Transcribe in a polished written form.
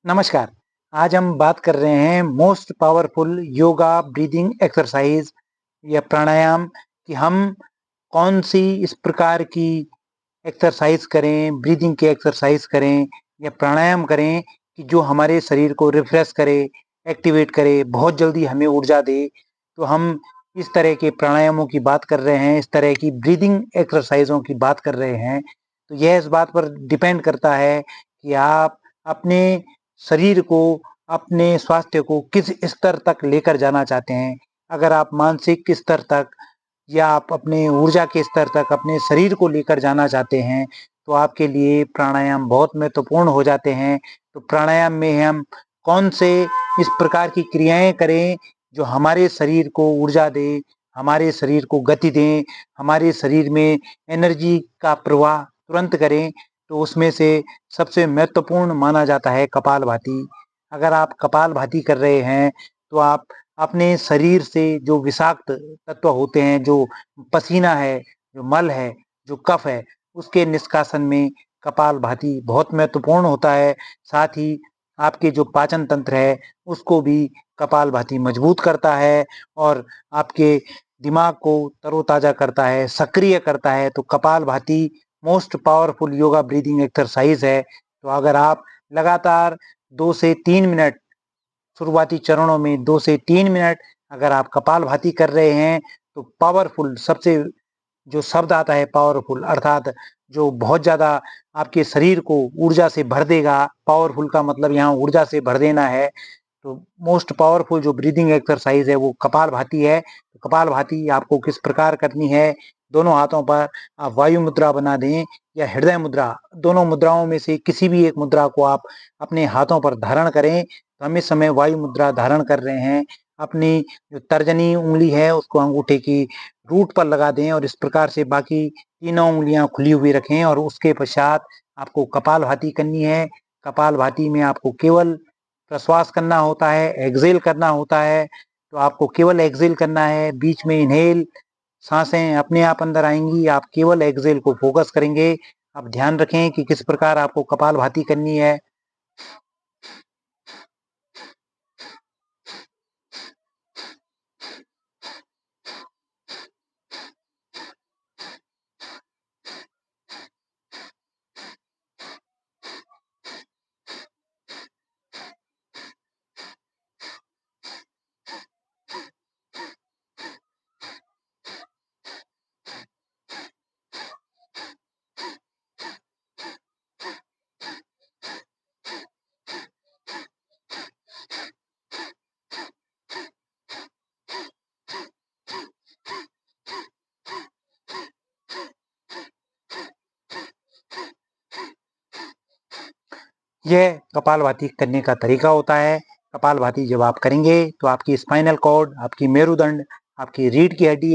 नमस्कार। आज हम बात कर रहे हैं most powerful yoga breathing exercise या प्राणायाम कि हम कौन सी इस प्रकार की एक्सरसाइज करें, ब्रीदिंग की एक्सरसाइज करें या प्राणायाम करें कि जो हमारे शरीर को रिफ्रेश करे, एक्टिवेट करे, बहुत जल्दी हमें ऊर्जा दे। तो हम इस तरह के प्राणायामों की बात कर रहे हैं, इस तरह की ब्रीदिंग एक्सरसाइजों की बात कर रहे हैं। तो यह इस बात पर डिपेंड करता है कि आप अपने शरीर को, अपने स्वास्थ्य को किस स्तर तक लेकर जाना चाहते हैं। अगर आप मानसिक स्तर तक या आप अपने ऊर्जा के स्तर तक अपने शरीर को लेकर जाना चाहते हैं, तो आपके लिए प्राणायाम बहुत महत्वपूर्ण हो जाते हैं। तो प्राणायाम में हम कौन से इस प्रकार की क्रियाएँ करें, जो हमारे शरीर को ऊर्जा दें, हमारे शरीर को गति दें, हमारे शरीर में एनर्जी का प्रवाह तुरंत करें। तो उसमें से सबसे महत्वपूर्ण माना जाता है कपालभाति। अगर आप कपालभाति कर रहे हैं, तो आप अपने शरीर से जो विषाक्त तत्व होते हैं, जो पसीना है, जो मल है, जो कफ है, उसके निष्कासन में कपालभाति बहुत महत्वपूर्ण होता है। साथ ही आपके जो पाचन तंत्र है, उसको भी कपालभाति मजबूत करता है और आपके दिमाग को तरोताज़ा करता है, सक्रिय करता है। तो kapalbhati most powerful yoga breathing exercise है। तो अगर आप लगातार 2 से 3 मिनट, शुरुआती चरणों में 2 से 3 मिनट अगर आप कपालभाति कर रहे हैं, तो पावरफुल सबसे जो शब्द आता है पावरफुल, अर्थात जो बहुत ज़्यादा आपके शरीर को ऊर्जा से भर देगा। पावरफुल का मतलब यहाँ ऊर्जा से भर देना है। तो मोस्ट पावरफुल जो ब्रीदिंग एक्सरसाइज है वो कपालभाति है। तो कपालभाति आपको किस प्रकार करनी है, दोनों हाथों पर आप वायु मुद्रा बना दें या हृदय मुद्रा, दोनों मुद्राओं में से किसी भी एक मुद्रा को आप अपने हाथों पर धारण करें। तो हम इस समय वायु मुद्रा धारण कर रहे हैं। अपनी जो तर्जनी उंगली है उसको अंगूठे की रूट पर लगा दें और इस प्रकार से बाकी तीनों उंगलियां खुली हुई रखें और उसके पश्चात आपको कपालभाति करनी है। कपालभाति में आपको केवल प्रश्वास करना होता है, एक्सहेल करना होता है। तो आपको केवल एक्सहेल करना है, बीच में इनहेल सांसें अपने आप अंदर आएँगी, आप केवल एक्सहेल को फोकस करेंगे। आप ध्यान रखें कि किस प्रकार आपको कपालभाति करनी है। यह कपालभाति करने का तरीका होता है। कपालभाति जब आप करेंगे तो आपकी स्पाइनल कॉर्ड, आपकी मेरुदंड, आपकी रीढ़ की हड्डी